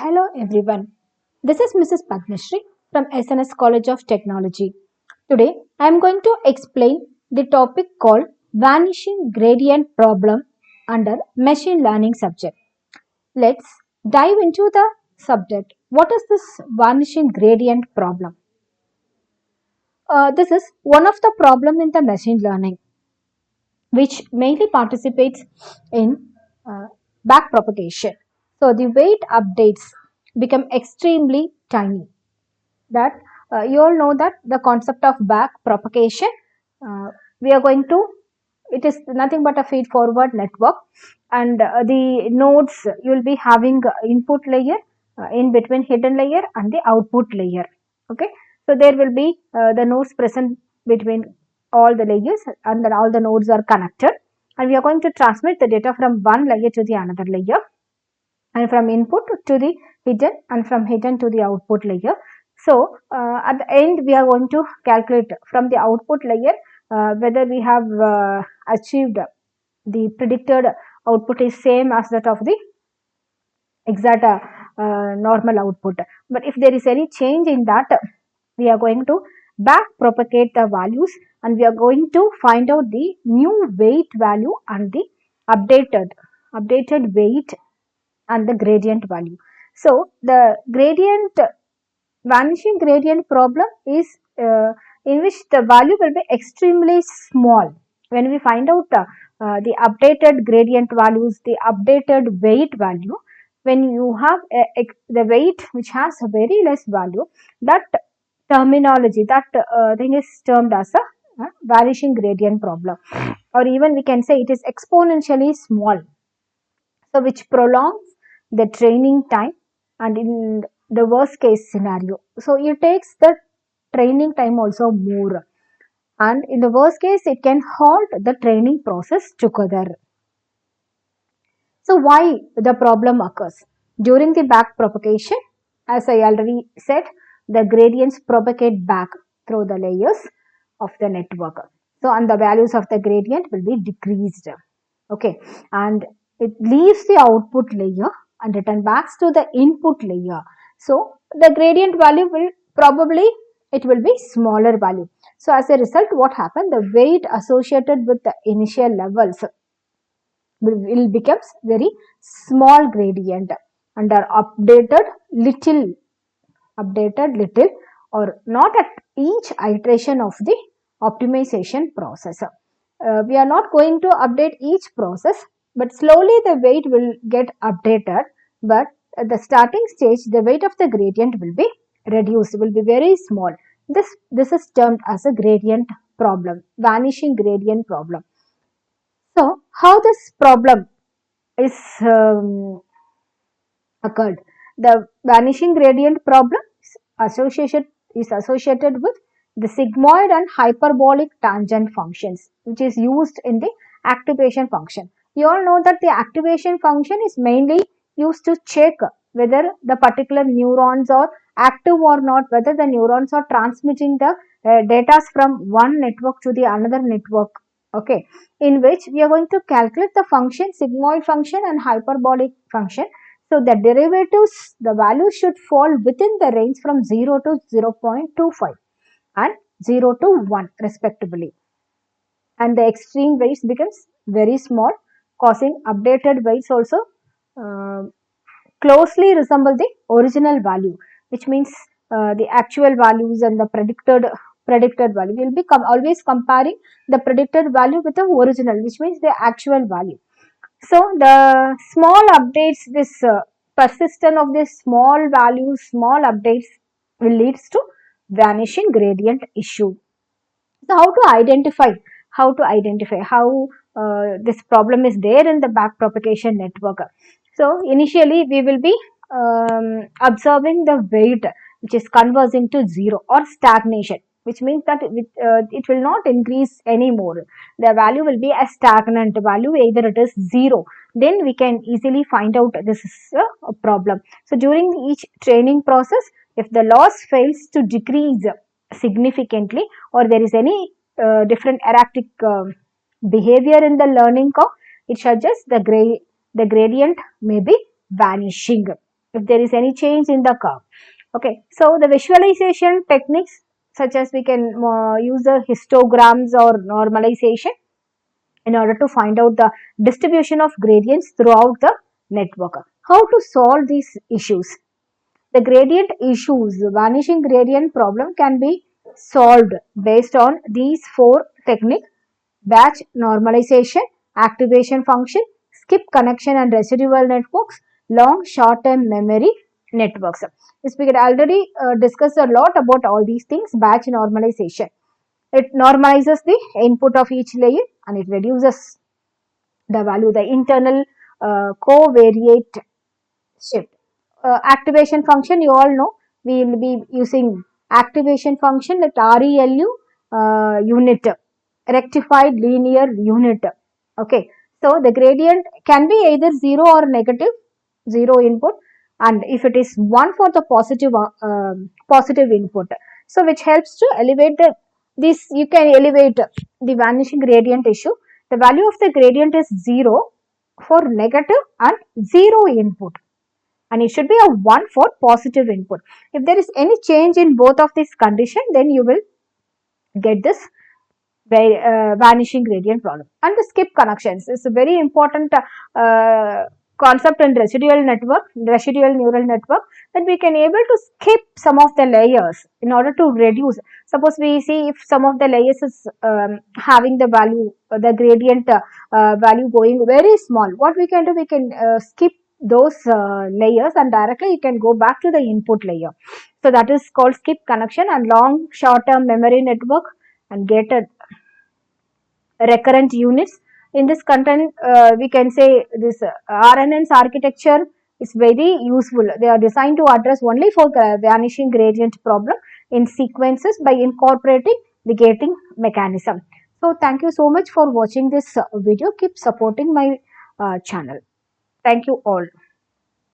Hello everyone. This is Mrs. Padmashri from SNS College of Technology. Today I am going to explain the topic called Vanishing Gradient Problem under Machine Learning subject. Let's dive into the subject. What is this Vanishing Gradient Problem? This is one of the problem in the machine learning which mainly participates in backpropagation. So the weight updates become extremely tiny. That you all know that the concept of backpropagation, we are going to, it is nothing but a feed forward network, and the nodes you will be having input layer in between hidden layer and the output layer. Okay, so there will be the nodes present between all the layers, and then all the nodes are connected, and we are going to transmit the data from one layer to the another layer, and from input to the hidden, and from hidden to the output layer. So at the end we are going to calculate from the output layer whether we have achieved the predicted output is same as that of the exact normal output. But if there is any change in that, we are going to back propagate the values, and we are going to find out the new weight value and the updated weight and the gradient value. So the vanishing gradient problem is in which the value will be extremely small. When we find out the updated gradient values, the updated weight value, when you have the weight which has a very less value, that terminology, that thing is termed as a vanishing gradient problem, or even we can say it is exponentially small. So which prolongs the training time, and in the worst case scenario, so it takes the training time also more, and in the worst case it can halt the training process together. So why the problem occurs? During the back propagation, as I already said, the gradients propagate back through the layers of the network. So and the values of the gradient will be decreased. Okay, and it leaves the output layer and return back to the input layer. So the gradient value will probably, it will be smaller value. So as a result, what happened? The weight associated with the initial levels will becomes very small gradient under updated little, or not at each iteration of the optimization process. We are not going to update each process, but slowly the weight will get updated, but at the starting stage the weight of the gradient will be reduced, will be very small. This is termed as a gradient problem, vanishing gradient problem. So how this problem is occurred? The vanishing gradient problem is associated with the sigmoid and hyperbolic tangent functions, which is used in the activation function. You all know that the activation function is mainly used to check whether the particular neurons are active or not, whether the neurons are transmitting the data from one network to the another network. Okay, in which we are going to calculate the function, sigmoid function and hyperbolic function. So the derivatives, the value should fall within the range from 0 to 0.25 and 0 to 1 respectively. And the extreme weights becomes very small, causing updated weights also closely resemble the original value, which means the actual values and the predicted value will be always comparing the predicted value with the original, which means the actual value. So the small updates, this persistence of this small values, small updates will leads to vanishing gradient issue. So how to identify how this problem is there in the backpropagation network? So initially we will be observing the weight which is converging to 0 or stagnation, which means that it will not increase anymore. The value will be a stagnant value, either it is 0. Then we can easily find out this is a problem. So during each training process, if the loss fails to decrease significantly, or there is any different erratic behavior in the learning curve, it suggests the gradient may be vanishing. if there is any change in the curve. Okay, so the visualization techniques such as we can use the histograms or normalization in order to find out the distribution of gradients throughout the network. How to solve these issues? The gradient issues, the vanishing gradient problem can be solved based on these four techniques: batch normalization, activation function, skip connection and residual networks, long short-term memory networks. Yes, we had already discussed a lot about all these things. Batch normalization. It normalizes the input of each layer and it reduces the value, the internal covariate shift. Activation function, you all know, we will be using activation function like ReLU unit, rectified linear unit. Okay, so the gradient can be either 0 or negative, 0 input, and if it is 1 for the positive input. So which helps to elevate this, you can elevate the vanishing gradient issue. The value of the gradient is 0 for negative and 0 input, and it should be a 1 for positive input. If there is any change in both of these conditions, then you will get this vanishing gradient problem. And the skip connections is a very important concept in residual neural network, that we can able to skip some of the layers in order to reduce. Suppose we see if some of the layers is having the value, the gradient value going very small, what we can do, we can skip those layers and directly you can go back to the input layer. So that is called skip connection. And long short-term memory network and get a recurrent units. In this content, we can say this RNN's architecture is very useful. They are designed to address only for vanishing gradient problem in sequences by incorporating the gating mechanism. So thank you so much for watching this video. Keep supporting my channel. Thank you all.